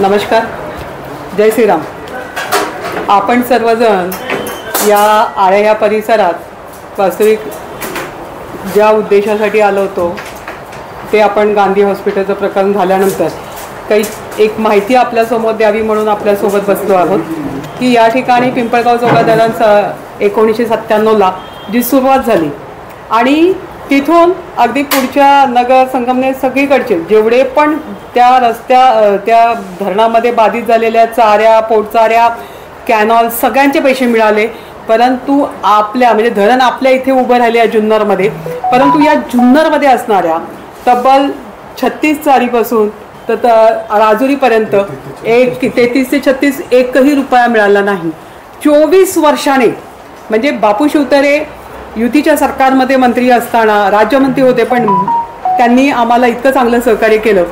नमस्कार, जय श्रीराम. आपण सर्वजण या आळे या परिसरात वास्तविक ज्या उद्देशासाठी आलो होतो ते आपण गांधी हॉस्पिटलचं प्रकरण झाल्यानंतर काही एक माहिती आपल्यासमोर द्यावी म्हणून आपल्यासोबत बसलो आहोत की या ठिकाणी पिंपळगाव जोगा धरण 1997ला जी सुरुवात झाली आणि तिथून अगदी पुढच्या नगर संगमनेर सगळीकडचे जेवढे पण त्या धरणामध्ये बाधित झालेल्या चाऱ्या, पोटचाऱ्या, कॅनॉल सगळ्यांचे पैसे मिळाले. परंतु म्हणजे धरण आपल्या इथे उभं राहिले आहे जुन्नरमध्ये, परंतु या जुन्नरमध्ये असणाऱ्या तब्बल 36 चारीपासून तर राजुरीपर्यंत 33 ते 36 एकही रुपया मिळाला नाही. 24 वर्षाने म्हणजे बापू शिवतरे युतीच्या सरकारमध्ये मंत्री असताना राज्यमंत्री होते, पण त्यांनी आम्हाला इतकं चांगलं सहकार्य केलं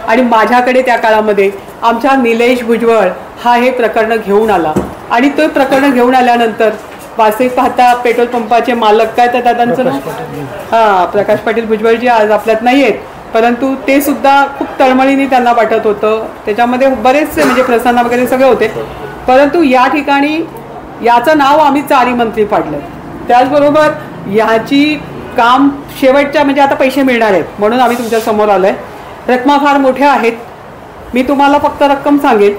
आणि माझ्याकडे त्या काळामध्ये आमच्या निलेश भुजबळ हा हे प्रकरण घेऊन आला आणि तो प्रकरण घेऊन आल्यानंतर वास्तविक पाहता पेट्रोल पंपाचे मालक काय तर दादांचं नाव प्रकाश पाटील भुजबळ जी आज आपल्यात नाही आहेत, परंतु ते सुद्धा खूप तळमळीने त्यांना वाटत होतं. त्याच्यामध्ये बरेचसे म्हणजे प्रसन्न वगैरे सगळे होते, परंतु या ठिकाणी याचं नाव आम्ही चारी मंत्री पाडलं. त्याचबरोबर याची काम शेवटच्या म्हणजे आता पैसे मिळणार आहेत म्हणून आम्ही तुमच्या समोर आलो आहे. रकमा फार मोठ्या आहेत. मी तुम्हाला फक्त रक्कम सांगेन.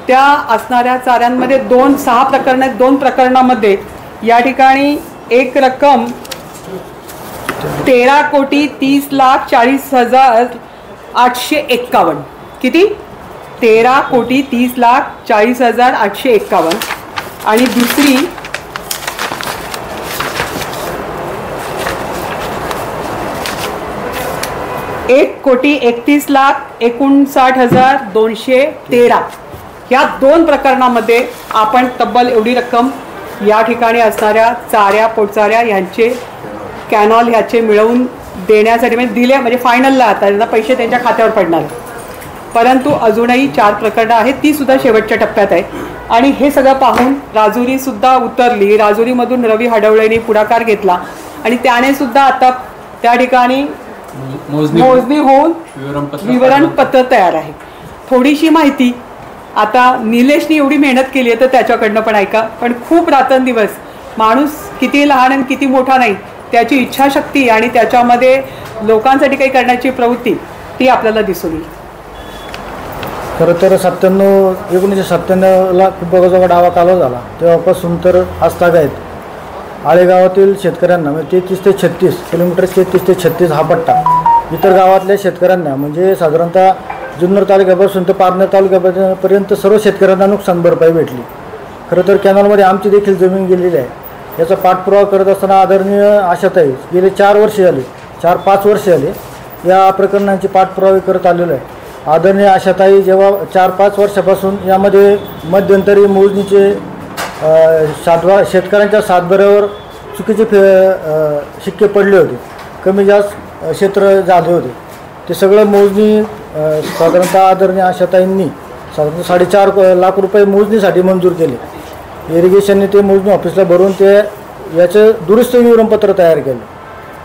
त्या असणाऱ्या चाऱ्यांमध्ये 6 प्रकरण आहेत. 2 प्रकरणामध्ये या ठिकाणी एक रक्कम 13,30,40,851. किती? 13,30,40,851 आणि दुसरी 1,31,59,213. ह्या 2 प्रकरणामध्ये आपण तब्बल एवढी रक्कम या ठिकाणी असणाऱ्या चाऱ्या, पोटचाऱ्या यांचे कॅनॉल ह्याचे मिळवून देण्यासाठी म्हणजे दिले, म्हणजे फायनलला आता त्यांना पैसे त्यांच्या खात्यावर पडणार. परंतु अजूनही 4 प्रकरणं आहेत, ती सुद्धा शेवटच्या टप्प्यात आहे. आणि हे सगळं पाहून राजुरीसुद्धा उतरली. राजुरीमधून रवी हडवळेने पुढाकार घेतला आणि त्याने सुद्धा आता त्या ठिकाणी मोजणी होऊन विवरणपत्र तयार आहे. थोडीशी माहिती आता निलेशनी एवढी मेहनत केली आहे तर त्याच्याकडनं पण ऐका. पण खूप रात्रंदिवस माणूस किती लहान आणि किती मोठा नाही, त्याची इच्छाशक्ती आणि त्याच्यामध्ये लोकांसाठी काही करण्याची प्रवृत्ती ती आपल्याला दिसून येईल. खरं तर 1997ला पिंपळगाव डावा कालवा झाला तेव्हापासून तर आजतागायत आळेगावातील शेतकऱ्यांना म्हणजे 33 ते 36 किलोमीटर 33 ते 36 हा पट्टा इतर गावातल्या शेतकऱ्यांना म्हणजे साधारणतः जुन्नर तालुक्यापासून तर पारनेर तालुक्यापर्यंत सर्व शेतकऱ्यांना नुकसान भरपाई भेटली. खरं तर कॅनॉलमध्ये आमची देखील जमीन गेलेली आहे. याचा पाठपुरावा करत असताना आदरणीय आशाताई गेले 4 वर्ष झाले 4-5 वर्ष झाले या प्रकरणांची पाठपुरावे करत आलेलो आहे. आदरणीय आशाताई जेव्हा 4-5 वर्षापासून यामध्ये मध्यंतरी मोजणीचे शेतकऱ्यांच्या सातबाऱ्यावर चुकीचे शिक्के पडले होते, कमी जास्त क्षेत्र झाले होते. ते सगळं मोजणी साधारणतः आदरणीय आशाताईंनी साधारणतः 4.5 लाख रुपये मोजणीसाठी मंजूर केले. इरिगेशनने ते मोजणी ऑफिसला भरून ते याचं दुरुस्ती विवरणपत्र तयार केलं.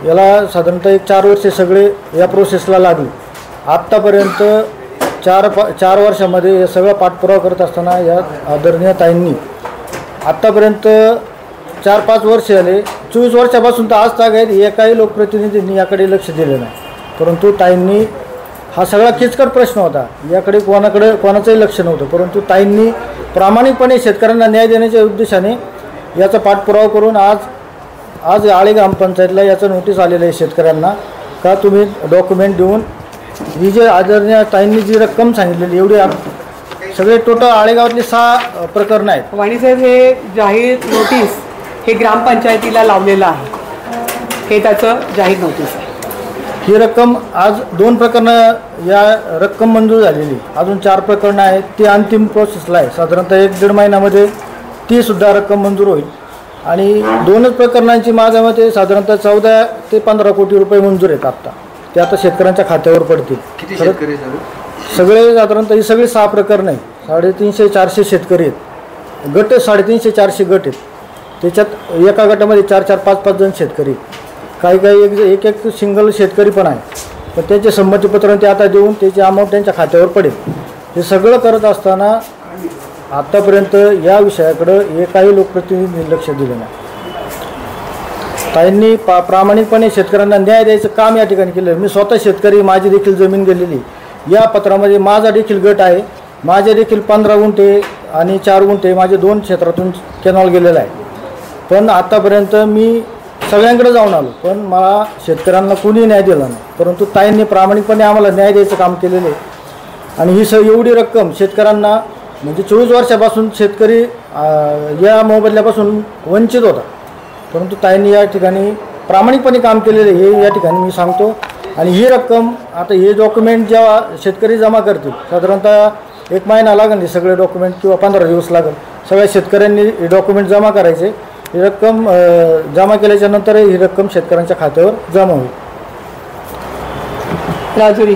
याला साधारणतः 4 वर्षे सगळे या प्रोसेसला लागले. आत्तापर्यंत 4 वर्षामध्ये हे सगळं पाठपुरावा करत असताना या आदरणीय ताईंनी आत्तापर्यंत 4-5 वर्ष झाले 24 वर्षापासून तर आज तागायत एकाही लोकप्रतिनिधींनी याकडे लक्ष दिलं नाही. परंतु ताईंनी हा सगळा किचकट प्रश्न होता, याकडे कोणाचंही लक्ष नव्हतं, परंतु ताईंनी प्रामाणिकपणे शेतकऱ्यांना न्याय देण्याच्या उद्देशाने याचा पाठपुरावा करून आज आळे ग्रामपंचायतला याचं नोटीस आलेलं आहे शेतकऱ्यांना का तुम्ही डॉक्युमेंट देऊन ही जे आदरणीय ताईंनी जी रक्कम सांगितलेली एवढी सगळे टोटल आळेगावातली 6 प्रकरणं आहेत. वाणीसाहेब, हे जाहीर नोटीस हे ग्रामपंचायतीला लावलेलं आहे, हे त्याचं जाहीर नोटीस आहे. ही रक्कम आज 2 प्रकरणं या रक्कम मंजूर झालेली, अजून 4 प्रकरणं आहेत ती अंतिम प्रोसेसला आहे. साधारणतः 1-1.5 महिन्यामध्ये ती सुद्धा रक्कम मंजूर होईल आणि 2च प्रकरणांची माझ्या मते साधारणतः 14 ते 15 कोटी रुपये मंजूर आहेत आत्ता. ते आता शेतकऱ्यांच्या खात्यावर पडतील. सगळे साधारणतः ही सगळी 6 प्रकरणं आहेत. 350-400 शेतकरी आहेत. गट 350-400 गट आहेत. त्याच्यात एका गटामध्ये 4-4, 5-5 जण शेतकरी. काही एक सिंगल शेतकरी पण आहे. पण त्याचे संमतीपत्र ते आता देऊन त्याची अमाऊंट त्यांच्या खात्यावर पडेल. हे सगळं करत असताना आत्तापर्यंत या विषयाकडं एकाही लोकप्रतिनिधी लक्ष दिलं नाही. ताईंनी प्रामाणिकपणे शेतकऱ्यांना न्याय द्यायचं काम या ठिकाणी केलं. मी स्वतः शेतकरी, माझी देखील जमीन गेलेली. या पत्रामध्ये माझा देखील गट आहे. माझे देखील 15 गुंठे आणि 4 गुंठे माझे 2 क्षेत्रातून कॅनॉल गेलेला आहे. पण आत्तापर्यंत मी सगळ्यांकडे जाऊन आलो, पण मला शेतकऱ्यांना कुणी न्याय दिला नाही. परंतु ताईंनी प्रामाणिकपणे आम्हाला न्याय द्यायचं काम केलेलं आहे. आणि ही एवढी रक्कम शेतकऱ्यांना, म्हणजे 24 वर्षापासून शेतकरी या मोबदल्यापासून वंचित होता, परंतु ताईंनी या ठिकाणी प्रामाणिकपणे काम केलेले हे या ठिकाणी मी सांगतो. आणि ही रक्कम आता हे डॉक्युमेंट जेव्हा शेतकरी जमा करतील, साधारणतः 1 महिना लागेल, हे सगळे डॉक्युमेंट किंवा 15 दिवस लागेल. सगळ्या शेतकऱ्यांनी हे डॉक्युमेंट जमा करायचे. ही रक्कम जमा केल्याच्या नंतर ही रक्कम शेतकऱ्यांच्या खात्यावर जमा होईल. राजुरी,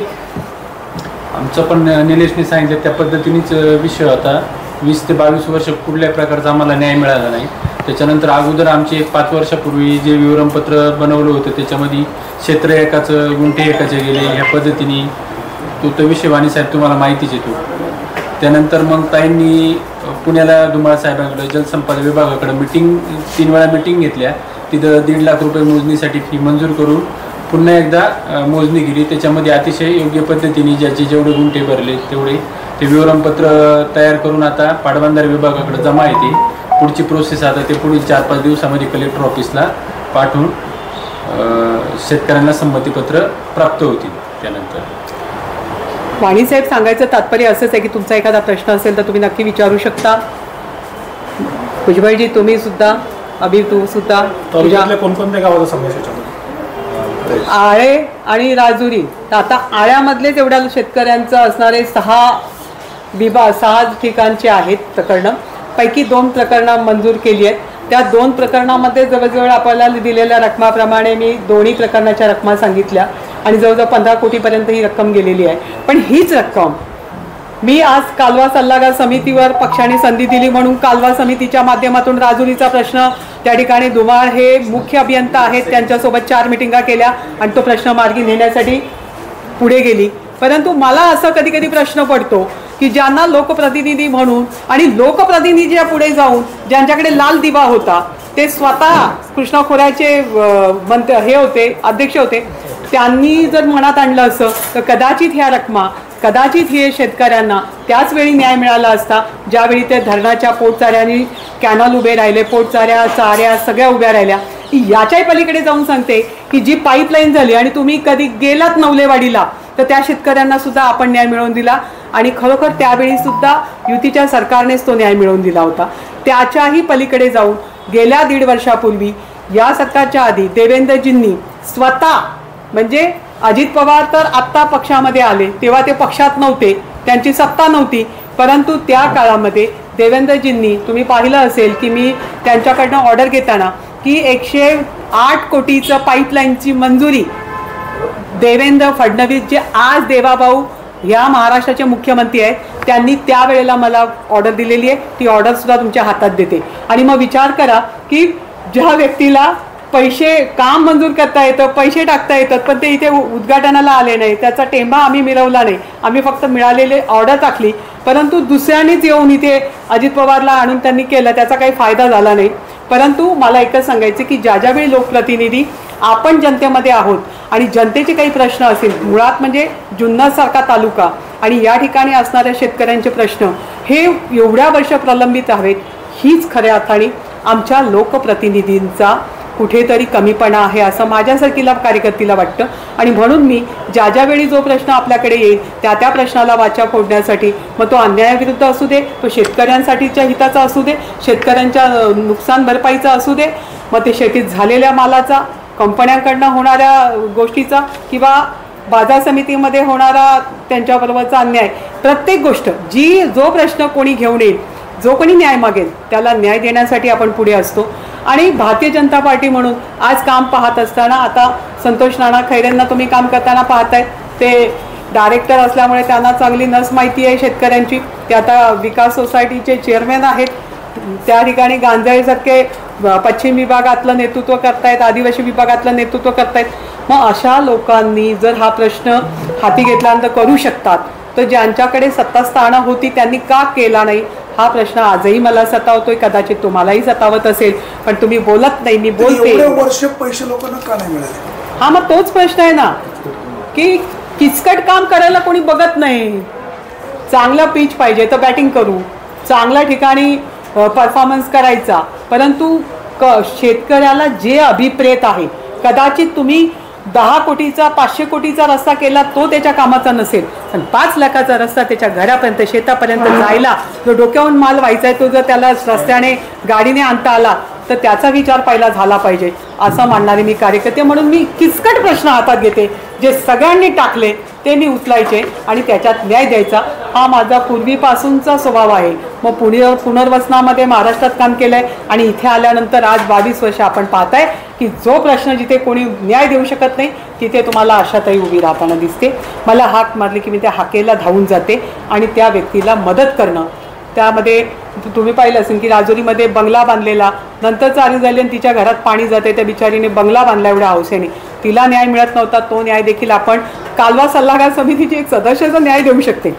आमचं पण निलेशने सांगितलं त्या पद्धतीनेच विषय होता. 20 ते 22 वर्ष कुठल्या प्रकारचा आम्हाला न्याय मिळाला नाही. त्याच्यानंतर अगोदर आमचे 5 वर्षापूर्वी जे विवरणपत्र बनवलं होतं त्याच्यामध्ये क्षेत्र एकाचं, गुंठे एकाचे गेले. ह्या पद्धतीने तो विषय वाणीसाहेब तुम्हाला माहितीच येतो. त्यानंतर मग ताईंनी पुण्याला धुमाळ साहेबांकडे, जलसंपदा विभागाकडे 3 वेळा मिटिंग घेतल्या. तिथं 1.5 लाख रुपये मोजणीसाठी फी मंजूर करून पुन्हा एकदा मोजणी केली. त्याच्यामध्ये अतिशय योग्य पद्धतीने ज्याचे जेवढे गुंठे भरले तेवढे ते विवरणपत्र तयार करून आता पाटबंधारे विभागाकडे जमा येते. पुढची प्रोसेस आता ते पुढील 4-5 दिवसामध्ये कलेक्टर ऑफिसला पाठवून शेतकऱ्यांना संमतीपत्र प्राप्त होतील. त्यानंतर वाणीसाहेब, सांगायचं तात्पर्य असंच आहे की तुमचा एखादा प्रश्न असेल तर तुम्ही नक्की विचारू शकता. भुजबळजी, तुम्ही सुद्धा, अभि तू सुद्धा. कोणकोणत्या गावाचा समावेश? आळे आणि राजुरी. तर आता आळ्यामधलेच एवढ्या शेतकऱ्यांचं असणारे 6 ठिकाणचे आहेत प्रकरणं. पैकी 2 प्रकरणं मंजूर केली आहेत. त्या 2 प्रकरणामध्ये जवळजवळ आपल्याला दिलेल्या रकमाप्रमाणे मी दोन्ही प्रकरणाच्या रकमा सांगितल्या आणि जवळजवळ 15 कोटीपर्यंत ही रक्कम गेलेली आहे. पण हीच रक्कम मी आज कालवा सल्लागार समितीवर पक्षाने संधी दिली म्हणून कालवा समितीच्या माध्यमातून राजुरीचा प्रश्न, त्या ठिकाणी धुमाळ हे मुख्य अभियंता आहेत, त्यांच्यासोबत 4 मिटिंगा केल्या आणि तो प्रश्न मार्गी नेण्यासाठी पुढे गेली. परंतु मला असं कधी कधी प्रश्न पडतो की ज्यांना लोकप्रतिनिधी म्हणून आणि लोकप्रतिनिधीच्या पुढे जाऊन ज्यांच्याकडे लाल दिवा होता ते स्वतः कृष्णा खोऱ्याचे हे होते, अध्यक्ष होते, त्यांनी जर मनात आणलं असं तर कदाचित ह्या रकमा, कदाचित हे शेतकऱ्यांना त्याच वेळी न्याय मिळाला असता ज्यावेळी ते धरणाच्या पोटचाऱ्याने कॅनॉल उभे राहिले, पोटचाऱ्या, चाऱ्या सगळ्या उभ्या राहिल्या. याच्याही पलीकडे जाऊन सांगते की जी पाईपलाईन झाली आणि तुम्ही कधी गेलात नवलेवाडीला तर त्या शेतकऱ्यांना सुद्धा आपण न्याय मिळवून दिला आणि खरोखर त्यावेळी सुद्धा युतीच्या सरकारनेच तो न्याय मिळवून दिला होता. त्याच्याही पलीकडे जाऊन गेल्या 1.5 वर्षापूर्वी या सरकारच्या आधी देवेंद्रजींनी स्वतः, म्हणजे अजित पवार तर आत्ता पक्षामध्ये आले तेव्हा ते पक्षात नव्हते, त्यांची सत्ता नव्हती, परंतु त्या काळामध्ये देवेंद्रजींनी, तुम्ही पाहिलं असेल की मी त्यांच्याकडनं ऑर्डर घेताना की 108 कोटीचं पाईपलाईनची मंजुरी देवेंद्र फडणवीस जे आज देवाभाऊ या महाराष्ट्राचे मुख्यमंत्री आहेत त्यांनी त्यावेळेला मला ऑर्डर दिलेली आहे. ती ऑर्डरसुद्धा तुमच्या हातात देते. आणि मग विचार करा की ज्या व्यक्तीला पैसे काम मंजूर करता येतं, पैसे टाकता येतात, पण ते इथे उद्घाटनाला आले नाही, त्याचा टेंबा आम्ही मिळवला नाही, आम्ही फक्त मिळालेले ऑर्डर टाकली, परंतु दुसऱ्यानेच येऊन इथे अजित पवारला आणून त्यांनी केलं, त्याचा काही फायदा झाला नाही. परंतु मला एकच सांगायचं की ज्यावेळी लोकप्रतिनिधी आपण जनतेमध्ये आहोत आणि जनतेचे काही प्रश्न असतील, मुळात म्हणजे जुन्नरसारखा तालुका आणि या ठिकाणी असणाऱ्या शेतकऱ्यांचे प्रश्न हे एवढ्या वर्ष प्रलंबित आहेत, हीच खऱ्या अर्थाने आमच्या लोकप्रतिनिधींचा कुठेतरी कमीपणा आहे असं माझ्यासारखीला कार्यकर्तीला वाटतं. आणि म्हणून मी ज्यावेळी जो प्रश्न आपल्याकडे येईल त्या प्रश्नाला वाचा फोडण्यासाठी, मग तो अन्यायाविरुद्ध असू दे, तो शेतकऱ्यांसाठीच्या हिताचा असू दे, शेतकऱ्यांच्या नुकसान भरपाईचा असू दे, मग ते शेतीत झालेल्या मालाचा, कंपन्यांकडनं होणाऱ्या गोष्टीचा किंवा बाजार समितीमध्ये होणारा त्यांच्याबरोबरचा अन्याय, प्रत्येक गोष्ट जो प्रश्न कोणी घेऊन येईल, जो कोणी न्याय मागेल त्याला न्याय देण्यासाठी आपण पुढे असतो. आणि भारतीय जनता पार्टी म्हणून आज काम पाहत असताना आता संतोष नाना खैरेंना तुम्ही काम करताना पाहताय, ते डायरेक्टर असल्यामुळे त्यांना चांगली नस माहिती आहे शेतकऱ्यांची, ते आता विकास सोसायटीचे चेअरमॅन आहेत, त्या ठिकाणी गांजाळीसारखे पश्चिम विभागातलं नेतृत्व करतायत, आदिवासी विभागातलं नेतृत्व करतायत. मग अशा लोकांनी जर हा प्रश्न हाती घेतल्यानंतर करू शकतात तर ज्यांच्याकडे सत्तास्थानं होती त्यांनी का केला नाही हा प्रश्न आजही मला सतावतोय, कदाचित तुम्हालाही सतावत असेल, पण तुम्ही बोलत नाही, मी बोलते. एवढे वर्ष पैसे लोकांना का नाही मिळाले? हा मग तोच प्रश्न आहे ना की किचकट काम करायला कोणी बघत नाही. चांगलं पिच पाहिजे तर बॅटिंग करू, चांगल्या ठिकाणी परफॉर्मन्स करायचा, परंतु शेतकऱ्याला जे अभिप्रेत आहे, कदाचित तुम्ही 10 कोटीचा 500 कोटीचा रस्ता केला तो त्याच्या कामाचा नसेल, पण 5 लाखाचा रस्ता त्याच्या घरापर्यंत शेतापर्यंत जायला जो डोक्यावरून माल व्हायचा आहे तो जर त्याला रस्त्याने गाडीने आणता आला तर त्याचा विचार पहिला झाला पाहिजे असं मानणारे मी कार्यकर्ते म्हणून मी किचकट प्रश्न हातात घेते. जे सगळ्यांनी टाकले ते मी उचलायचे आणि त्याच्यात न्याय द्यायचा हा माझा पूर्वीपासूनचा स्वभाव आहे. मग पुनर्वसनामध्ये महाराष्ट्रात काम केलं आहे आणि इथे आल्यानंतर आज 22 वर्ष आपण पाहताय की जो प्रश्न जिथे कोणी न्याय देऊ शकत नाही तिथे तुम्हाला आशाताई उभी राहताना दिसते. मला हाक मारली की मी त्या हाकेला धावून जाते आणि त्या व्यक्तीला मदत करणं. त्यामध्ये तुम्ही पाहिलं असेल की राजौरीमध्ये बंगला बांधलेला, नंतर चालू झाली आणि तिच्या घरात पाणी जाते, त्या बिचारीने बंगला बांधला एवढ्या हौसेने, तिला न्याय मिळत नव्हता. तो न्याय देखील आपण कालवा सल्लागार समितीची एक सदस्याचा न्याय देऊ शकते,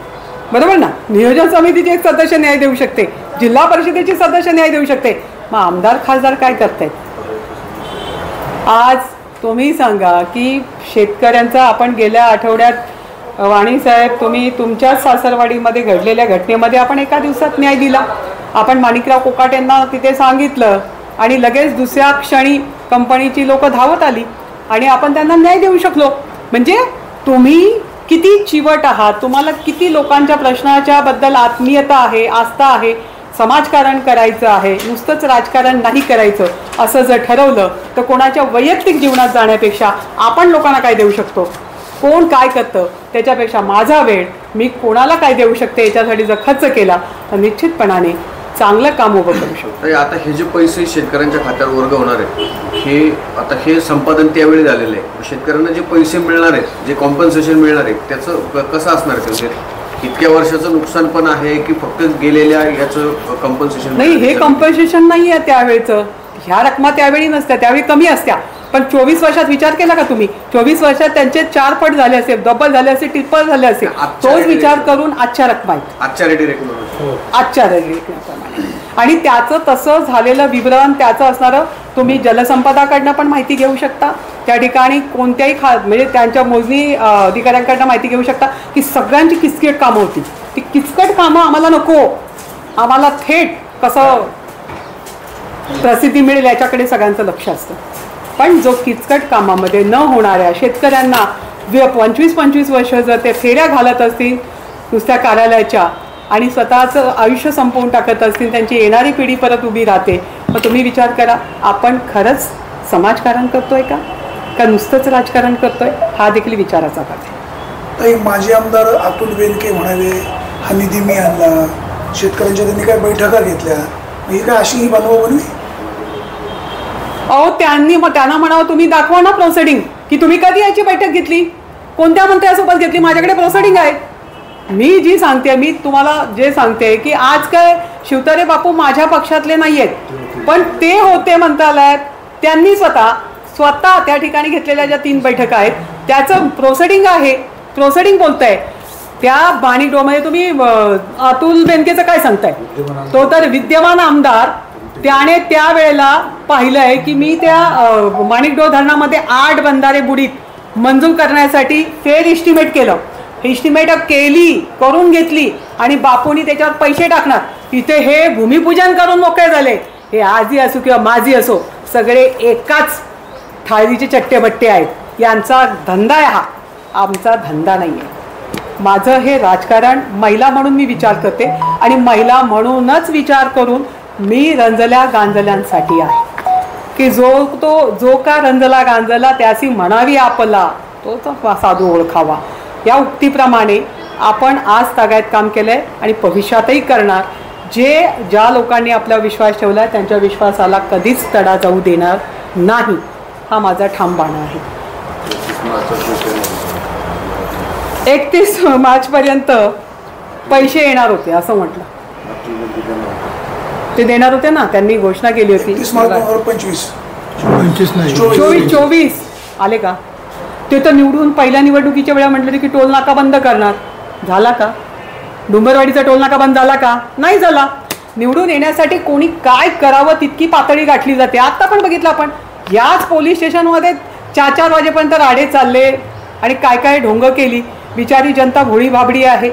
बरोबर ना, नियोजन समितीचे एक सदस्य न्याय देऊ शकते, जिल्हा परिषदेची सदस्य न्याय देऊ शकते. मग आमदार खासदार काय करतायत? आज तुम्ही सांगा की शेतकऱ्यांचा आपण गेल्या आठवड्यात वाणी साहेब तुम्ही तुमच्याच सासरवाडीमध्ये घडलेल्या घटनेमध्ये आपण एका दिवसात न्याय दिला. आपण माणिकराव कोकाट यांना तिथे सांगितलं आणि लगेच दुसऱ्या क्षणी कंपनीची लोक धावत आली आणि आपण त्यांना न्याय देऊ शकलो. म्हणजे तुम्ही किती चिवट आहात, तुम्हाला किती लोकांच्या प्रश्नाच्या बद्दल आत्मीयता आहे, आस्था आहे, समाजकारण करायचं आहे, नुसतंच राजकारण नाही करायचं असं जर ठरवलं तर कोणाच्या वैयक्तिक जीवनात जाण्यापेक्षा आपण लोकांना काय देऊ शकतो, कोण काय करतं त्याच्यापेक्षा माझा वेळ मी कोणाला काय देऊ शकते याच्यासाठी जर खर्च केला तर निश्चितपणाने चांगलं काम उभं करू शकतो. आता हे जे पैसे शेतकऱ्यांच्या खात्यावर वर्ग होणार आहेत हे संपादन त्यावेळी झालेलं आहे. शेतकऱ्यांना जे पैसे मिळणार आहेत, जे कॉम्पन्सेशन मिळणार आहे त्याचं कसं असणार आहे? इतक्या वर्षाचं नुकसान पण आहे की फक्त गेलेल्या याचं कॉम्पन्सेशन? नाही, हे कॉम्पन्सेशन नाही आहे त्यावेळेचं. ह्या रकमा त्यावेळी नसत्या, त्यावेळी कमी असत्या. पण 24 वर्षात विचार केला का तुम्ही? 24 वर्षात त्यांचे 4 पट झाले असेल, डबल झाले असेल, ट्रिपल झाले असेल. तोच विचार करून आजच्या रकमा आहेत, आजच्या रेट आणि त्याचं तसं झालेलं विवरण त्याचं असणारं तुम्ही जलसंपदाकडनं पण माहिती घेऊ शकता. त्या ठिकाणी कोणत्याही म्हणजे त्यांच्या मोजणी अधिकाऱ्यांकडनं माहिती घेऊ शकता की सगळ्यांची किचकट कामं होती. ती किचकट कामं आम्हाला नको, आम्हाला थेट कसं प्रसिद्धी मिळेल याच्याकडे सगळ्यांचं लक्ष असतं. पण जो किचकट कामामध्ये न होणाऱ्या शेतकऱ्यांना 25-25 वर्ष जर ते फेऱ्या घालत असतील नुसत्या कार्यालयाच्या आणि स्वतःचं आयुष्य संपवून टाकत असतील, त्यांची येणारी पिढी परत उभी राहते. मग तुम्ही विचार करा, आपण खरंच समाजकारण करतोय का नुसतंच राजकारण करतोय? हा देखील विचाराचा भाग आहे. माजी आमदार अतुल बेनके म्हणाले हा निधी मी आणला, शेतकऱ्यांच्या त्यांनी काय बैठका घेतल्या, ही काय अशी ही बनवी? अहो त्यांना म्हणावं तुम्ही दाखवा ना प्रोसिडिंग की तुम्ही कधी याची बैठक घेतली, कोणत्या मंत्र्यासोबत घेतली, माझ्याकडे प्रोसिडिंग आहेत. मी जी सांगते, मी तुम्हाला जे सांगते की आज काय शिवतारे बापू माझ्या पक्षातले नाही आहेत, पण ते होते मंत्रालयात, त्यांनी स्वतः त्या ठिकाणी घेतलेल्या ज्या 3 बैठका आहेत त्याचं प्रोसिडिंग आहे, प्रोसिडिंग बोलतंय. त्या माणिकडोमध्ये तुम्ही अतुल बेनकेचं काय सांगताय? तो तर विद्यमान आमदार, त्याने त्यावेळेला पाहिलंय की मी त्या माणिकडो धरणामध्ये 8 बंधारे बुडीत मंजूर करण्यासाठी फेअर इस्टिमेट केलं, इस्टिमेट करून घेतली आणि बापूंनी त्याच्यावर पैसे टाकणार. तिथे हे भूमिपूजन करून मोकळे झाले. हे आजी असो किंवा माझी असो सगळे एकाच थाळीचे चट्टेबट्टे आहेत. यांचा धंदा आहे, हा आमचा धंदा नाही आहे. माझं हे राजकारण महिला म्हणून मी विचार करते आणि महिला म्हणूनच विचार करून मी रंजल्या गांजल्यांसाठी आहे की जो का रंजला गांजला त्यासी म्हणावी आपला तो साधू ओळखावा. या उक्तीप्रमाणे आपण आज तागायत काम केलंय आणि भविष्यातही करणार. ज्या लोकांनी आपला विश्वास ठेवला त्यांच्या विश्वासाला कधीच तडा जाऊ देणार नाही, हा माझा ठाम बाणा आहे. 31 मार्चपर्यंत पैसे येणार होते असं म्हटलं, ते देणार होते ना, त्यांनी घोषणा केली होती. 24 आले का? ते तर निवडून पहिल्या निवडणुकीच्या वेळा म्हटलं की टोल नाका बंद करणार. झाला का? डुंबरवाडीचा टोलनाका बंद झाला का? नाही झाला. निवडून येण्यासाठी कोणी काय करावं तितकी पातळी गाठली जाते. आत्ता पण बघितलं आपण, याच पोलीस स्टेशनमध्ये 4-4 वाजेपर्यंत राडे चालले आणि काय काय ढोंग केली. बिचारी जनता भोळी भाबडी आहे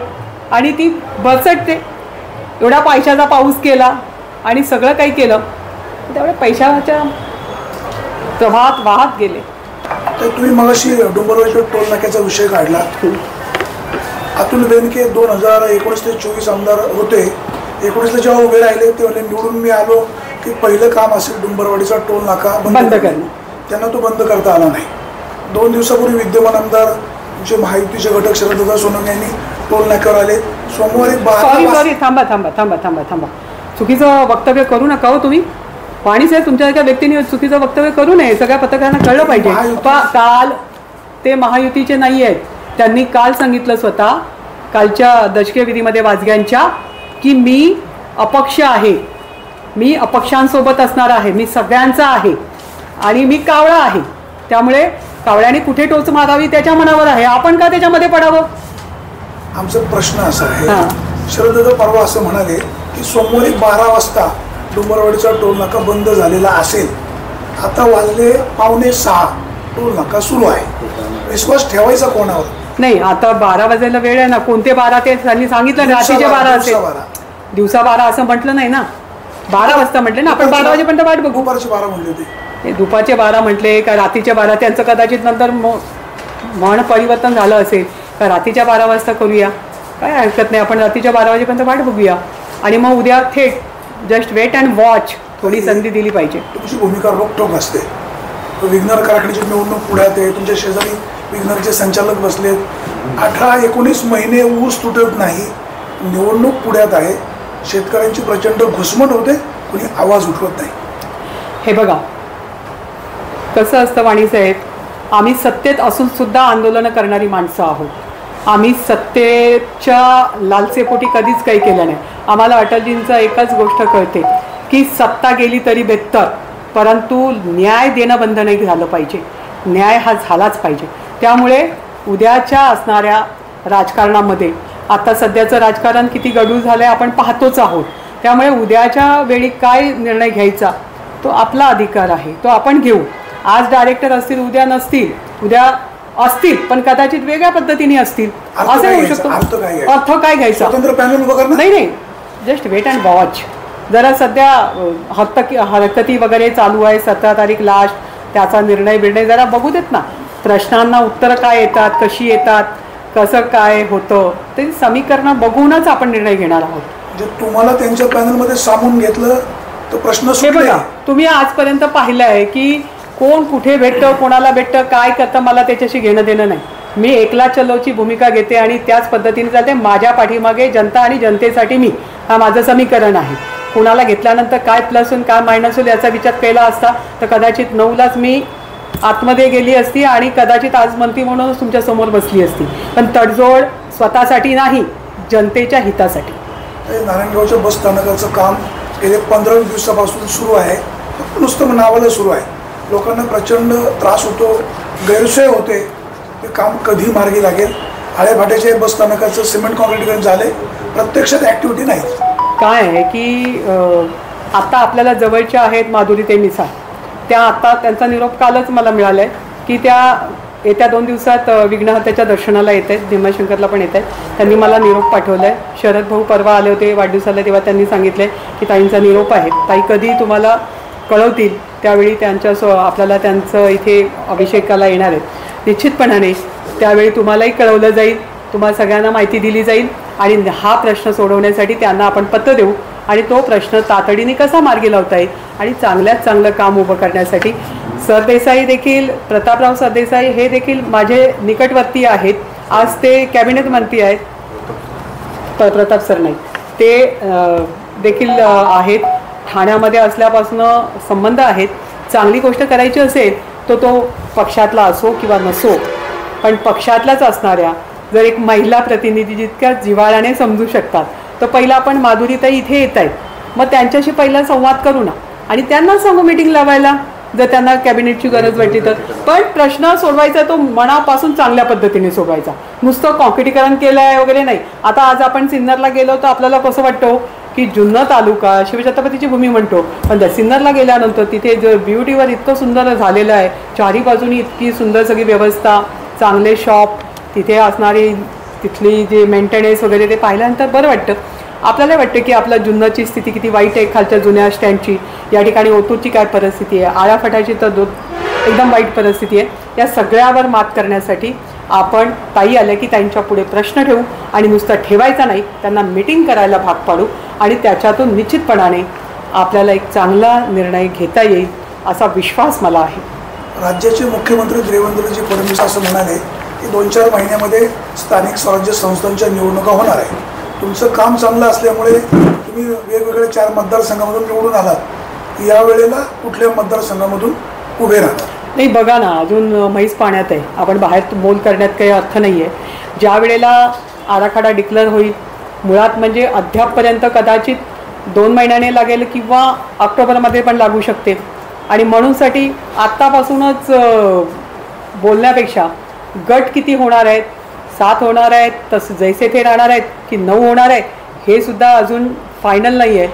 आणि ती बरसटते. एवढा पैशाचा पाऊस केला आणि सगळं काही केलं, त्यामुळे पैशाच्या प्रवाहात वाहत गेले. तर तुम्ही मगाशी डुंबरवाडीच्या टोल नाक्याचा विषय काढला. अतुल बेनके 2019 ते 24 आमदार होते. 19ला जेव्हा उभे राहिले तेव्हा निवडून मी आलो की पहिलं काम असेल डुंबरवाडीचा टोल नाका बंद करणं. त्यांना तो बंद करता आला नाही. 2 दिवसापूर्वी विद्यमान आमदार तुमचे महायुतीचे घटक शरददादा सोनवणे यांनी टोल नाक्यावर आले. सोमवारी सॉरी थांबा थांबा थांबा थांबा थांबा चुकीचं वक्तव्य करू नका हो तुम्ही. वाणी साहेब, तुमच्या व्यक्तीने चुकीचं वक्तव्य करू नये. सगळ्या पत्रकारांना कळलं पाहिजे. काल ते महायुतीचे नाही आहेत. त्यांनी काल सांगितलं स्वतः कालच्या दशके विधीमध्ये वाजग्यांच्या की मी अपक्ष आहे, मी अपक्षांसोबत असणार आहे, मी सगळ्यांचा आहे आणि मी कावळा आहे. त्यामुळे कावळ्याने कुठे टोच मारावी त्याच्या मनावर आहे. आपण का त्याच्यामध्ये पडावं? आमचा प्रश्न असा आहे, शरददादा परवा असं म्हणाले की सोमवारी 12 वाजता डुंबरवाडीचा टोल नाका बंद झालेला असेल. आता वाजले 5:45, टोल नाका सुरू आहे. विश्वास ठेवायचा कोणावर? नाही, आता 12 वाजायला वेळ आहे ना. कोणते 12 ते त्यांनी सांगितलं रात्रीचे 12 असेल. दिवसा 12 असं म्हटलं नाही ना, 12 वाजता म्हटले ना आपण. 12 वाजेपर्यंत वाट बघू. दुपारचे 12 म्हणले होते. दुपारचे 12 म्हटले का रात्रीचे 12? त्यांचं कदाचित नंतर म्हण परिवर्तन झालं असेल का रात्रीच्या 12 वाजता करूया, काय हरकत नाही. आपण रात्रीच्या 12 वाजेपर्यंत वाट बघूया आणि मग उद्या थेट जस्ट वेट अँड वॉच थोडी संधी दिली पाहिजे. तुमची भूमिका रोखठोक असते. विघ्नर कारखान्याची निवडणूक पुढ्यात आहे. तुमच्या शेजारी विघ्नरचे संचालक बसलेत. 18-19 महिने ऊस तुटत नाही. निवडणूक पुढ्यात आहे. शेतकऱ्यांची प्रचंड घुसमट होते, कोणी आवाज उठवत नाही. हे बघा कसं असतं वाणीसाहेब, आम्ही सत्तेत असून सुद्धा आंदोलनं करणारी माणसं आहोत. आम्ही सत्तेच्या लालसेपोटी कधीच काही केलं नाही. आम्हाला अटलजींचं एकच गोष्ट कळते की सत्ता गेली तरी बेहतर, परंतु न्याय देणं बंद नाही झालं पाहिजे. न्याय हा झालाच पाहिजे. त्यामुळे उद्याच्या असणाऱ्या राजकारणामध्ये आता सध्याचं राजकारण किती गढूळ झालं आहे आपण पाहतोच आहोत. त्यामुळे उद्याच्या वेळी काय निर्णय घ्यायचा तो आपला अधिकार आहे, तो आपण घेऊ. आज डायरेक्टर असतील, उद्या नसतील, उद्या असतील पण कदाचित वेगळ्या पद्धतीने असतील, असं होऊ शकतो. अर्थ काय घ्यायचा? नाही, जस्ट वेट अँड वॉच. जरा सध्या हरकती वगैरे चालू आहे. 17 तारीख लास्ट, त्याचा निर्णय जरा बघू देत ना. प्रश्नांना उत्तरं काय येतात, कशी येतात, कसं काय होतं ते समीकरण बघूनच आपण निर्णय घेणार आहोत. जे तुम्हाला त्यांच्या पॅनलमध्ये सामावून घेतलं तर प्रश्न हे बघा, तुम्ही आजपर्यंत पाहिलं आहे की कोण कुठे भेटतं, कोणाला भेटतं, काय करतं, मला त्याच्याशी घेणं देणं नाही. मी एकला चलोची भूमिका घेते आणि त्याच पद्धतीने जाते. माझ्या पाठीमागे जनता आणि जनतेसाठी मी, हा माझं समीकरण आहे. कोणाला घेतल्यानंतर काय प्लस होईल काय मायनस होईल याचा विचार केला असता तर कदाचित 9लाच मी आतमध्ये गेली असती आणि कदाचित आज मंत्री म्हणूनच तुमच्या समोर बसली असती. पण तडजोड स्वतःसाठी नाही, जनतेच्या हितासाठी. नारायणगावच्या बस स्थानकाचं काम गेले 15 दिवसापासून सुरू आहे. नुसतं नावाला सुरू आहे. लोकांना प्रचंड त्रास होतो, गैरसोय होते. ते काम कधी मार्गी लागेल? आळेभाट्याच्या बस स्थानकाचं सिमेंट कॉन्क्रीटीकरण झाले, प्रत्यक्षात ॲक्टिव्हिटी नाही. काय आहे की आता आपल्याला जवळच्या आहेत माधुरी ते मिसाळ, त्या आता त्यांचा निरोप कालच मला मिळाला आहे की त्या येत्या 2 दिवसात विघ्नहर्त्याच्या दर्शनाला येत आहेत. भीमाशंकरला पण येत आहेत. त्यांनी मला निरोप पाठवला आहे. शरद भाऊ परवा आले होते वाढदिवसाला, तेव्हा त्यांनी सांगितलं की ताईंचा निरोप आहे, ताई कधी तुम्हाला कळवतील त्यावेळी आपल्याला त्यांचं इथे अभिषेकाला येणार आहेत. निश्चितपणाने त्यावेळी तुम्हालाही कळवलं जाईल, तुम्हाला सगळ्यांना माहिती दिली जाईल आणि हा प्रश्न सोडवण्यासाठी त्यांना आपण पत्र देऊ आणि तो प्रश्न तातडीने कसा मार्गी लावता येईल आणि चांगल्यात चांगलं काम उभं करण्यासाठी. सरदेसाई देखील, प्रतापराव सरदेसाई हे देखील माझे निकटवर्ती आहेत. आज ते कॅबिनेट मंत्री आहेत. प्रताप सर नाही, ते देखील आहेत. ठाण्यामध्ये असल्यापासून संबंध आहेत. चांगली गोष्ट करायची असेल तर तो पक्षातला असो किंवा नसो, पण पक्षातल्याच असणाऱ्या जर एक महिला प्रतिनिधी जितक्या जिव्हाळ्याने समजू शकतात तर पहिला आपण माधुरीताई इथे येत आहेत, मग त्यांच्याशी पहिला संवाद करू ना आणि त्यांना सांगू मीटिंग लावायला. जर त्यांना कॅबिनेटची गरज वाटली तर. पण प्रश्न सोडवायचा तो मनापासून चांगल्या पद्धतीने सोडवायचा, नुसतं कॉन्क्रिटीकरण केलं आहे वगैरे नाही. आता आज आपण सिन्नरला गेलो तर आपल्याला कसं वाटतं की जुन्नर तालुका शिवछत्रपतीची भूमी म्हणतो, पण त्या सिन्नरला गेल्यानंतर तिथे जो ब्युटीवर इतकं सुंदर झालेलं आहे, चारी बाजूनी इतकी सुंदर सगळी व्यवस्था, चांगले शॉप, तिथे असणारी तिथली जे मेंटेनन्स वगैरे ते पाहिल्यानंतर बरं वाटतं. आपल्याला वाटतं की आपल्या जुन्नरची स्थिती किती वाईट आहे, खालच्या जुन्या स्टँडची, या ठिकाणी ओतूरची काय परिस्थिती आहे, आळाफाटाची तर एकदम वाईट परिस्थिती आहे. या सगळ्यावर मात करण्यासाठी आपण ताई आल्या की त्यांच्या पुढे प्रश्न ठेवू आणि नुसतं ठेवायचा नाही, त्यांना मीटिंग करायला भाग पाडू आणि त्याच्यातून निश्चितपणाने आपल्याला एक चांगला निर्णय घेता येईल असा विश्वास मला आहे. राज्याचे मुख्यमंत्री देवेंद्रजी फडणवीस असं म्हणाले की 2-4 महिन्यामध्ये स्थानिक स्वराज्य संस्थांच्या निवडणुका होणार आहे. तुमचं काम चांगलं असल्यामुळे तुम्ही वेगवेगळ्या 4 मतदारसंघामधून निवडून आलात, यावेळेला कुठल्या मतदारसंघामधून उभे राहतात? नाही, बघा ना, अजून म्हैस पाण्यात आहे, आपण बाहेर मोल करण्यात काही अर्थ नाही आहे. ज्या वेळेला आराखडा डिक्लेअर होईल, मुळात म्हणजे अद्यापपर्यंत कदाचित 2 महिन्याने लागेल किंवा ऑक्टोबरमध्ये पण लागू शकते. आणि म्हणूनसाठी आत्तापासूनच बोलण्यापेक्षा गट किती होणार आहेत, 7 होणार आहेत, तसं जैसे ते राहणार आहेत की 9 होणार आहे, हे सुद्धा अजून फायनल नाही आहे.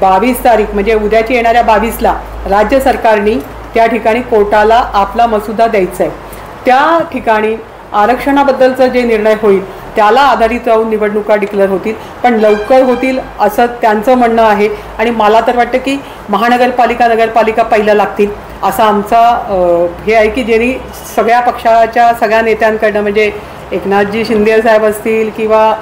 22 तारीख म्हणजे उद्याची येणाऱ्या 22ला राज्य सरकारने त्या ठिकाणी कोर्टाला आपला मसुदा द्यायचा आहे. त्या ठिकाणी आरक्षणाबद्दलचा जे निर्णय होईल त्याला आधारित राहून निवडणुका डिक्लेअर होतील, पण लवकर होतील असं त्यांचं म्हणणं आहे. आणि मला तर वाटतं की महानगरपालिका नगरपालिका पहिल्या लागतील असा आमचा हे आहे की ज्यांनी सगळ्या पक्षाच्या सगळ्या नेत्यांकडनं, म्हणजे एकनाथजी शिंदे साहेब असतील किंवा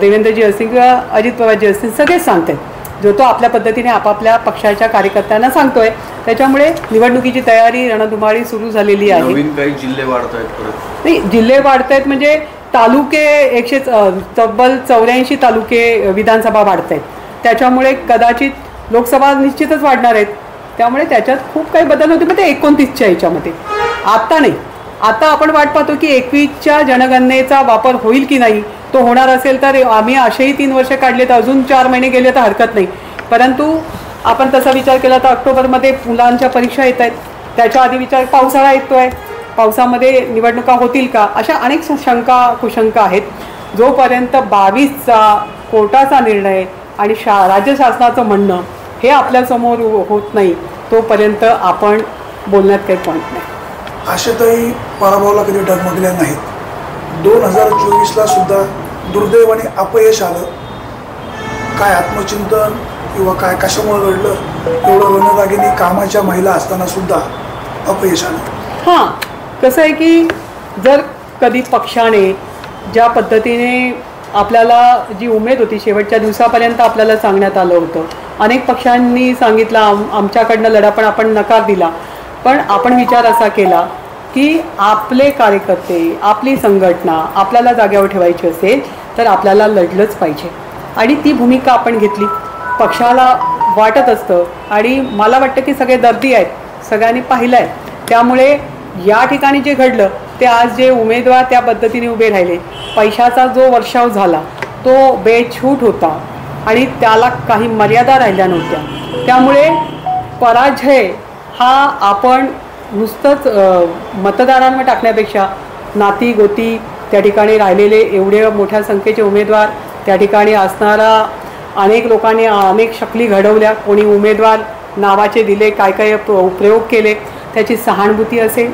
देवेंद्रजी असतील किंवा अजित पवारजी असतील, सगळेच सांगतात, जो तो आपल्या पद्धतीने आपापल्या पक्षाच्या कार्यकर्त्यांना सांगतोय. त्याच्यामुळे निवडणुकीची तयारी रणधुमाळी सुरू झालेली आहे. नवीन काही जिल्हे वाढत आहेत परत? नाही, जिल्हे वाढत आहेत म्हणजे तालुके तब्बल 84 तालुके विधानसभा वाढत आहेत. त्याच्यामुळे कदाचित लोकसभा निश्चितच वाढणार आहेत. त्यामुळे त्याच्यात खूप काही बदल होते, पण ते 29च्या ह्याच्यामध्ये आत्ता नाही. आता आपण वाट पाहतो की 21च्या जनगणनेचा वापर होईल की नाही. तो होणार असेल तर आम्ही असेही 3 वर्ष काढले तर अजून 4 महिने गेले तर हरकत नाही. परंतु आपण तसा विचार केला तर ऑक्टोबरमध्ये मुलांच्या परीक्षा येत आहेत, त्याच्या आधी विचार पावसाळा येतो आहे, पावसामध्ये निवडणुका होतील का, अशा अनेक शंका कुशंका आहेत. जोपर्यंत 22चा कोर्टाचा निर्णय आणि राज्य शासनाचं म्हणणं हे आपल्यासमोर होत नाही तोपर्यंत आपण बोलण्यात काही पॉईंट नाही. आशाताई पराभवाला कधी डगमगल्या नाहीत. 2024ला सुद्धा दुर्दैवाने अपयश आलं. काय आत्मचिंतन किंवा काय कशामुळे घडलं, एवढं रणरागिणी कामाच्या महिला असताना सुद्धा अपयश आलं? हां, कसं आहे की जर कधी पक्षाने ज्या पद्धतीने आपल्याला जी उमेद होती शेवटच्या दिवसापर्यंत आपल्याला सांगण्यात आलं होतं, अनेक पक्षांनी सांगितलं आमच्याकडनं लढा, पण आपण नकार दिला. पण आपण विचार असा केला की आपले कार्यकर्ते, आपली संघटना आपल्याला जाग्यावर ठेवायची असेल तर आपल्याला लढलंच पाहिजे. आणि ती भूमिका आपण घेतली. पक्षाला वाटत असतं आणि मला वाटतं की सगळे दर्दी आहेत, सगळ्यांनी पाहिलं आहे. त्यामुळे या ठिकाणी जे घडलं ते आज जे उमेदवार त्या पद्धतीने उभे राहिले, पैशाचा जो वर्षाव झाला तो बेछूट होता आणि त्याला काही मर्यादा राहिल्या नव्हत्या. त्यामुळे पराजय हा आपण नुसतंच मतदारांवर टाकण्यापेक्षा नाती गोती त्या ठिकाणी राहिलेले एवढे मोठ्या संख्येचे उमेदवार त्या ठिकाणी असणारा अनेक लोकांनी अनेक शक्ली घडवल्या, कोणी उमेदवार नावाचे दिले, काय काय प्रयोग केले, त्याची सहानुभूती असेल,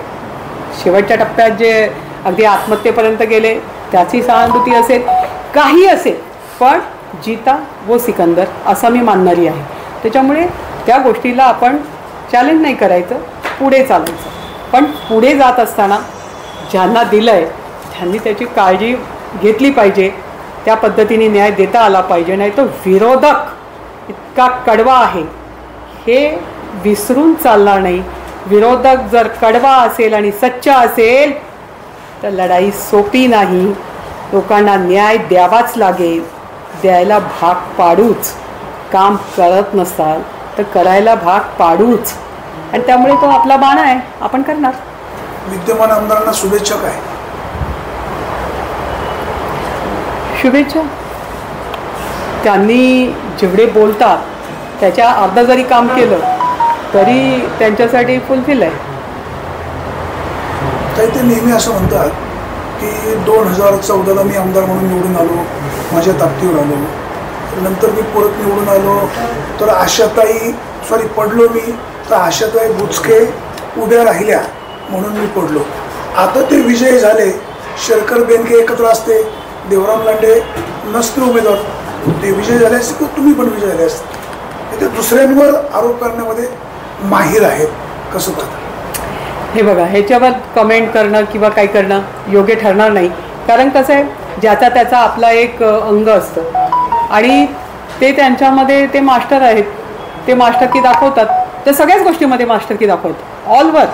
शेवटच्या टप्प्यात जे अगदी आत्महत्येपर्यंत गेले त्याची सहानुभूती असेल, काही असेल, पण जीता वो सिकंदर असं मी मानणारी आहे. त्याच्यामुळे त्या गोष्टीला आपण चॅलेंज नाही करायचं, पुढे चालायचं. पण पुढे जात असताना ज्यांना दिलं आहे त्यांनी त्याची काळजी घेतली पाहिजे, त्या पद्धतीने न्याय देता आला पाहिजे. नाही तर विरोधक इतका कडवा आहे हे विसरून चालणार नाही. विरोधक जर कडवा असेल आणि सच्चा असेल तर लढाई सोपी नाही. लोकांना न्याय द्यावाच लागेल, द्यायला भाग पाडूच. काम करत नसाल तर करायला भाग पाडूच. आणि त्यामुळे तो आपला बाणा आहे, आपण करणार. विद्यमान आमदारांना शुभेच्छा काय? शुभेच्छा. त्यांनी जेवढे बोलतात त्याच्या अर्ध जरी काम केलं तरी त्यांच्यासाठी फुलफिल आहे. काही ते नेहमी असं म्हणतात की 2014ला मी आमदार म्हणून निवडून आलो, माझ्या ताकदीवर आलो, नंतर मी परत निवडून आलो तर पडलो मी तर आशाताई बुचके उभ्या राहिल्या म्हणून मी पडलो. आता ते विजयी झाले, शरकर बेनके एकत्र असते, देवराम लांडे नसते उमेदवार, ते विजय झाले असते किंवा तुम्ही पण विजय झाले असते. ते दुसऱ्यांवर आरोप करण्यामध्ये माहीर आहेत. कसं पाहता? हे बघा, ह्याच्यावर कमेंट करणं किंवा काय करणं योग्य ठरणार नाही. कारण कसं आहे, ज्याचा त्याचा आपला एक अंग असतं आणि ते त्यांच्यामध्ये ते मास्टर आहेत, ते मास्टरकी दाखवतात, तर सगळ्याच गोष्टीमध्ये मास्टरकी दाखवतात ऑलवर.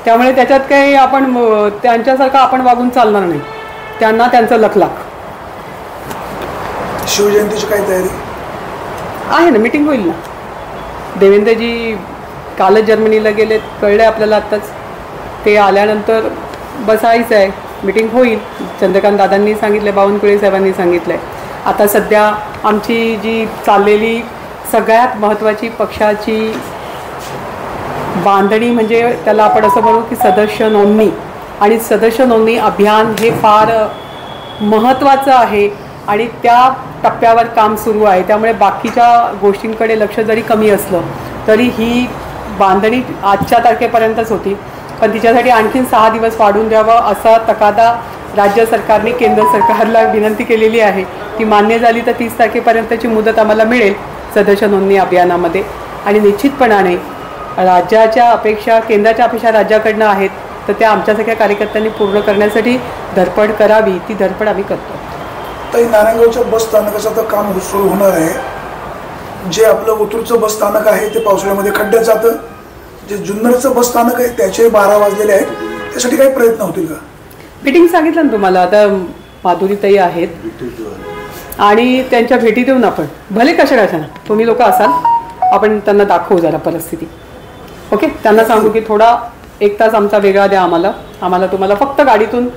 त्यामुळे त्याच्यात काही आपण त्यांच्यासारखं आपण वागून चालणार नाही. त्यांना त्यांचं लखलाख. शिवजयंतीची काय तयारी आहे ना? मीटिंग होईल ना. देवेंद्रजी कालच जर्मनीला गेलेत, कळलं आहे आपल्याला आत्ताच. ते आल्यानंतर बसायचं आहे, मीटिंग होईल. चंद्रकांत दादांनी सांगितलं, बावनकुळे साहेबांनी सांगितलं आहे. आता सध्या आमची जी चाललेली सगळ्यात महत्त्वाची पक्षाची बांधणी म्हणजे त्याला आपण असं म्हणू की सदस्य नोंदणी आणि सदस्य नोंदणी अभियान हे फार महत्त्वाचं आहे आणि त्या टप्प्यावर काम सुरू आहे. त्यामुळे बाकीच्या गोष्टींकडे लक्ष जरी कमी असलं तरी ही बांधणी आजच्या तारखेपर्यंतच होती, पण तिच्यासाठी आणखीन 6 दिवस वाढवून द्यावं असा तकादा राज्य सरकारने केंद्र सरकारला विनंती केलेली आहे. ती मान्य झाली तर 30 तारखेपर्यंतची मुदत आम्हाला मिळेल सदस्य नोंदणी अभियानामध्ये. आणि निश्चितपणाने राज्याच्या अपेक्षा, केंद्राच्या अपेक्षा राज्याकडनं आहेत, तर त्या आमच्यासारख्या कार्यकर्त्यांनी पूर्ण करण्यासाठी धडपड करावी. ती धडपड आम्ही करतो. ताई, नारायणगावच्या बस स्थानकाचं आता काम सुरू होणार आहे. जे आपलं ओतूरचं बस स्थानक आहे ते पावसाळ्यामध्ये खड्ड्यात जातं, जे जुन्नरचं बस स्थानक आहे त्याचे 12 वाजलेले आहेत, त्यासाठी काही प्रयत्न होतील का? मीटिंग सांगितलं ना तुम्हाला. आता माधुरीताई आहेत आणि त्यांच्या भेटी देऊन आपण भले कशा तुम्ही लोक असाल, आपण त्यांना दाखवू जरा परिस्थिती. ओके, त्यांना सांगू की थोडा 1 तास आमचा वेगळा द्या आम्हाला तुम्हाला फक्त गाडीतून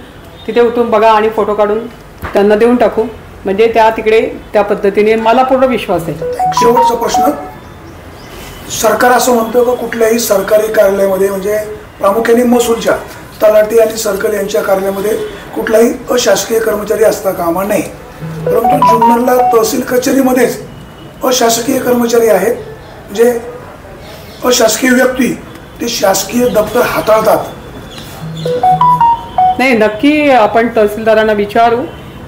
तिथे उतरून बघा आणि फोटो काढून त्यांना देऊन टाकू. म्हणजे त्या तिकडे त्या पद्धतीने मला पूर्ण विश्वास आहे. शेवटचा प्रश्न, सरकार असं म्हणतं का कुठल्याही सरकारी कार्यालयामध्ये म्हणजे प्रामुख्याने महसूलच्या तलाठी आणि सर्कल यांच्या कार्यालयामध्ये कुठलाही अशासकीय कर्मचारी असता कामा नये, परंतु जुन्नरला तहसील कचेरीमध्येच अशासकीय कर्मचारी आहेत, जे अशासकीय व्यक्ती ते शासकीय दप्तर हाताळतात. नाही, नक्की आपण तहसीलदारांना विचारू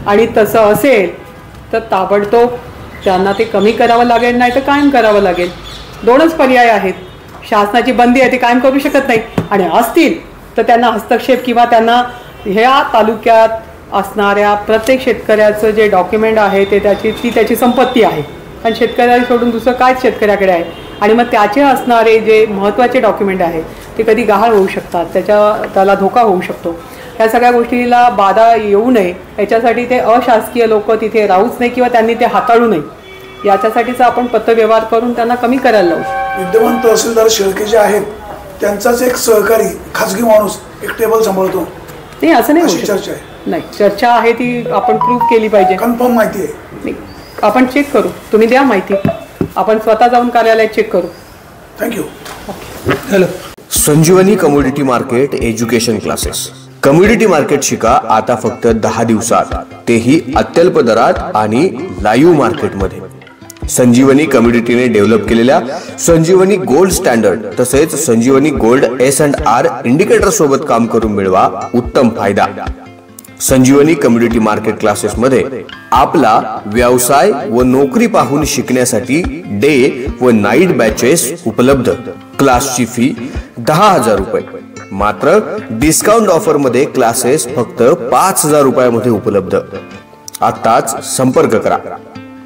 आणि तसं असेल तर ताबडतोब त्यांना ते कमी करावं लागेल, नाही तर कायम करावं लागेल. 2च पर्याय आहेत. शासनाची बंदी आहे, ती कायम करू शकत नाही, आणि असतील तर त्यांना हस्तक्षेप किंवा त्यांना ह्या तालुक्यात असणाऱ्या प्रत्येक शेतकऱ्याचं जे डॉक्युमेंट आहे ते त्याची संपत्ती आहे. कारण शेतकऱ्याला सोडून दुसरं काय शेतकऱ्याकडे आहे, आणि मग त्याचे असणारे जे महत्त्वाचे डॉक्युमेंट आहे ते कधी गहाळ होऊ शकतात, त्याला धोका होऊ शकतो. ह्या सगळ्या गोष्टीला बाधा येऊ नये याच्यासाठी ते अशासकीय लोक तिथे राहूच नाही किंवा त्यांनी ते हाताळू नये याच्यासाठीचा आपण पत्रव्यवहार करून त्यांना कमी करायला लावू. विद्यमान तहसीलदार शेळके जे आहेत त्यांचाच एक सहकारी खाजगी माणूस एक टेबल सांभाळतो. नाही, असं नाही, चर्चा आहे. नाही, चर्चा आहे ती आपण प्रूव्ह केली पाहिजे. कन्फर्म माहिती आहे. नाही, आपण चेक करू. तुम्ही द्या माहिती, आपण स्वतः जाऊन कार्यालयात चेक करू. Thank you. Hello. Sanjeevani community market education classes. Community market शिका आता फक्त 10 दिवसात, तेही अत्यल्प दरात आणि लाईव्ह मार्केटमध्ये. संजीवनी कम्युनिटीने डेव्हलप केलेल्या संजीवनी गोल्ड स्टँडर्ड तसेच संजीवनी गोल्ड S&R इंडिकेटर सोबत काम करून मिळवा उत्तम फायदा. संजीवनी कम्युनिटी मार्केट क्लासेस मध्ये आपला व्यवसाय व नोकरी पाहून शिकण्यासाठी डे व नाईट बॅचेस उपलब्ध. क्लासची फी 10,000 रुपये. मात्र डिस्काउंट ऑफर मध्ये क्लासेस फक्त 5,000 रुपयामध्ये उपलब्ध. आताच संपर्क करा.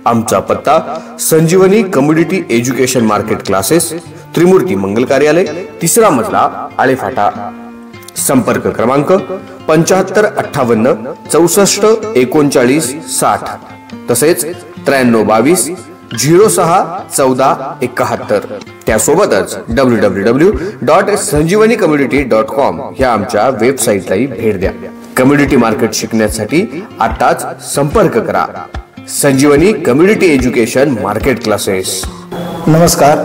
आमचा पत्ता संजीवनी कम्युनिटी एज्युकेशन मार्केट क्लासेस, त्रिमूर्ती मंगल कार्यालय, 3रा मजला, आळेफाटा. संपर्क क्रमांक 75 58 64 39 60 तसेच 93 22 06 14 71. त्यासोबतच www.sanjeevaniCommunity.com ह्या आमच्या वेबसाईटलाही भेट द्या. कम्युनिटी मार्केट शिकण्यासाठी आताच संपर्क करा. Sanjeevani community education market classes. नमस्कार.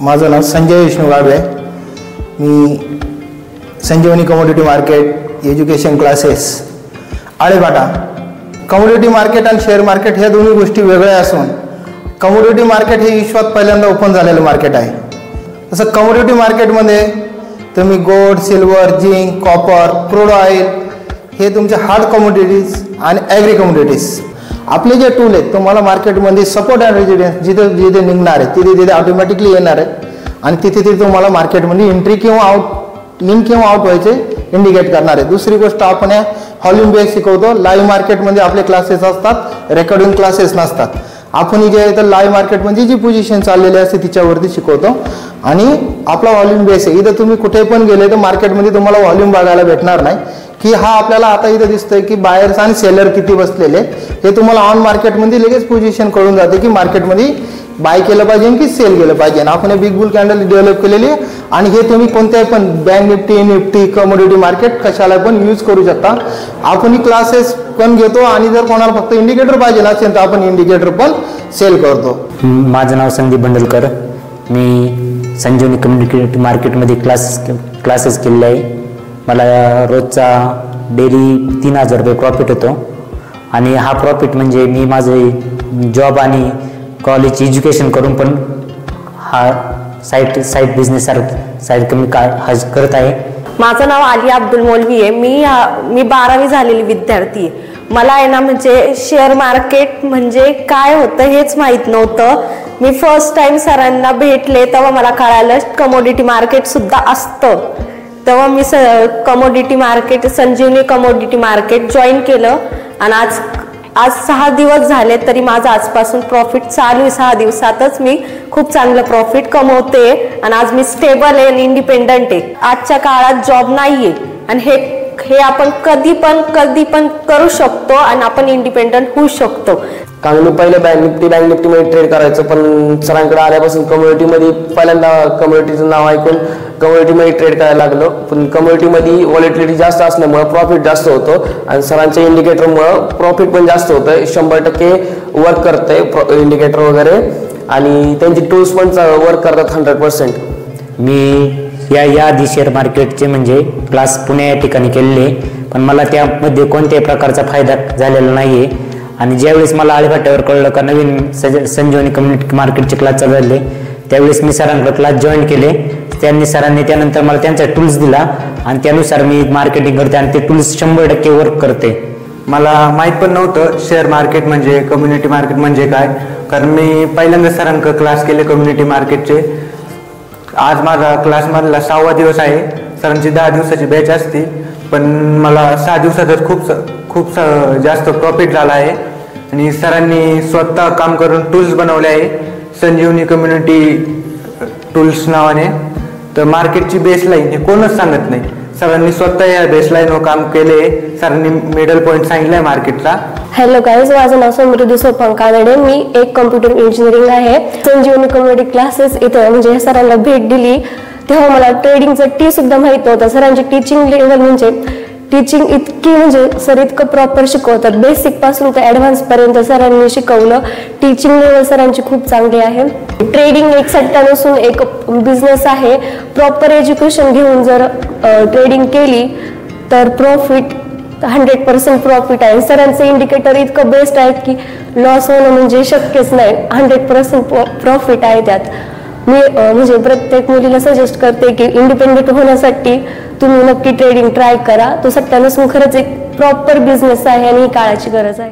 माझं नाव संजय विष्णू गाडवे आहे. मी Sanjeevani commodity market education classes Alephata. Commodity market आणि शेअर मार्केट ह्या दोन्ही गोष्टी वेगळ्या असून कमोडिटी मार्केट हे विश्वात पहिल्यांदा ओपन झालेलं मार्केट आहे. तसं कमोडिटी मार्केटमध्ये तुम्ही gold, silver, zinc, copper, crude oil हे तुमचे हार्ड कमोडिटीज आणि ॲग्री कमोडिटीज. आपले जे टूल आहेत तुम्हाला मार्केटमध्ये सपोर्ट अँड रेजिडेन्स जिथे जिथे निघणार आहे तिथे तिथे ऑटोमॅटिकली येणार आहे आणि तिथे तिथे तुम्हाला मार्केटमध्ये एंट्री किंवा आउट इन किंवा आउट व्हायचे इंडिकेट करणार आहे. दुसरी गोष्ट आपण या व्हॉल्यूम बेस शिकवतो. लाईव्ह मार्केटमध्ये आपले क्लासेस असतात, रेकॉर्डिंग क्लासेस नसतात. आपण जे आहे तर लाईव्ह मार्केटमध्ये जी पोझिशन चाललेली असते तिच्यावरती शिकवतो आणि आपला व्हॉल्यूम बेस आहे. इथं तुम्ही कुठे पण गेले तर मार्केटमध्ये तुम्हाला व्हॉल्यूम बघायला भेटणार नाही की हा आपल्याला आता इथं दिसतंय की बायर्स आणि सेलर किती बसलेले. हे तुम्हाला ऑन मार्केटमध्ये लगेच पोझिशन कळून जाते की मार्केटमध्ये बाय केलं पाहिजे की सेल केलं पाहिजे. आपण हे बिग बुल कॅन्डल डेव्हलप केलेली आहे आणि हे तुम्ही कोणत्याही पण bank Nifty, Nifty, commodity market कशाला पण यूज करू शकता. आपण ही क्लासेस पण घेतो आणि जर कोणाला फक्त इंडिकेटर पाहिजे असेल तर आपण इंडिकेटर पण सेल करतो. माझं नाव संदीप बंडलकर. मी संजीवनी कम्युनिटी मार्केटमध्ये क्लासेस केलेले आहे. मला रोजचा डेली 3000 रुपये प्रॉफिट होतो आणि हा प्रॉफिट म्हणजे मी माझे जॉब आणि कॉलेज एज्युकेशन करून पण हा साईड बिझनेस साईड कमी करत आहे. माझं नाव आलिया अब्दुल मौलवी आहे. मी 12वी झालेली विद्यार्थी आहे. मला आहे ना म्हणजे शेअर मार्केट म्हणजे काय होतं हेच माहीत नव्हतं. मी फर्स्ट टाइम सरांना भेटले तेव्हा मला कळालं कमोडिटी मार्केट सुद्धा असतं. तेव्हा मी कमोडिटी मार्केट, संजीवनी कमोडिटी मार्केट जॉईन केलं आणि आज 6 दिवस झाले तरी माझं आजपासून प्रॉफिट चालू आहे. 6 दिवसातच मी खूप चांगलं प्रॉफिट कमवते आणि आज मी स्टेबल आहे आणि इंडिपेंडंट आहे. आजच्या काळात जॉब नाहीये आणि हे आपण कधी पण करू शकतो आणि आपण इंडिपेंडंट होऊ शकतो. कारण मी पहिले बँक निफ्टीमध्ये ट्रेड करायचं, पण सरांकडे आल्यापासून कम्युनिटीमध्ये पहिल्यांदा कम्युनिटीचं नाव ऐकून कम्युनिटीमध्ये ट्रेड करायला लागलो. पण कम्युनिटीमध्ये व्हॉलेटिलिटी जास्त असल्यामुळे प्रॉफिट जास्त होतं आणि सरांच्या इंडिकेटरमुळं प्रॉफिट पण जास्त होतं. 100% वर्क करतंय इंडिकेटर वगैरे आणि त्यांची टूल्स पण वर्क करतात 100%. मी या आधी शेअर मार्केटचे म्हणजे क्लास पुणे या ठिकाणी केलेले, पण मला त्यामध्ये कोणत्याही प्रकारचा फायदा झालेला नाही आहे. आणि ज्यावेळेस मला आळेफाट्यावर कळलं का नवीन संजीवनी कम्युनिटी मार्केटचे क्लास चालू झाले त्यावेळेस मी सरांकडे क्लास जॉईन केले. सरांनी त्यानंतर मला त्यांचा टूल्स दिला आणि त्यानुसार मी मार्केटिंग करते आणि ते टूल्स 100% वर्क करते. मला माहीत पण नव्हतं शेअर मार्केट म्हणजे, कम्युनिटी मार्केट म्हणजे काय. कारण मी पहिल्यांदा सरांकडे क्लास केले कम्युनिटी मार्केटचे. आज माझा क्लासमधला 6वा दिवस आहे. सरांची 10 दिवसाची बॅच असते, पण मला 6 दिवसातच खूप जास्त प्रॉफिट झाला आहे. आणि सरांनी स्वतः काम करून टूल्स बनवले आहे संजीवनी कम्युनिटी टूल्स नावाने. तर मार्केटची बेसलाईन हे कोणच सांगत नाही. सरांनी स्वतः या बेसलाईनवर काम केले. सरांनी मिडल पॉईंट सांगितलाय मार्केटचा. हॅलो गाईज, माझं नाव समृद्धी सोपान कानडे. मी एक कम्प्युटर इंजिनिअरिंग आहे. संजीवनी कम्युनिटी क्लासेस इथं म्हणजे सरांना भेट दिली तेव्हा मला ट्रेडिंगचं टी सुद्धा माहीत नव्हतं. सरांची टीचिंग लेवल म्हणजे टीचिंग इतकी म्हणजे सर इतकं प्रॉपर शिकवतात. बेसिक पासून तर ॲडव्हान्स पर्यंत सरांनी शिकवलं. टीचिंग लेवल सरांची खूप चांगली आहे. ट्रेडिंग एक सट्टा नसून एक बिझनेस आहे. प्रॉपर एज्युकेशन घेऊन जर ट्रेडिंग केली तर प्रॉफिट 100% प्रॉफिट आहे. सरांचे इंडिकेटर इतकं बेस्ट आहेत की लॉस होणं म्हणजे शक्यच नाही. 100% प्रॉफिट आहे त्यात. मी म्हणजे प्रत्येक मुलीला सजेस्ट करते की इंडिपेंडेंट होण्यासाठी तुम्ही नक्की ट्रेडिंग ट्राय करा. तो सट्टा नसून खरंच एक प्रॉपर बिझनेस आहे आणि ही काळाची गरज आहे.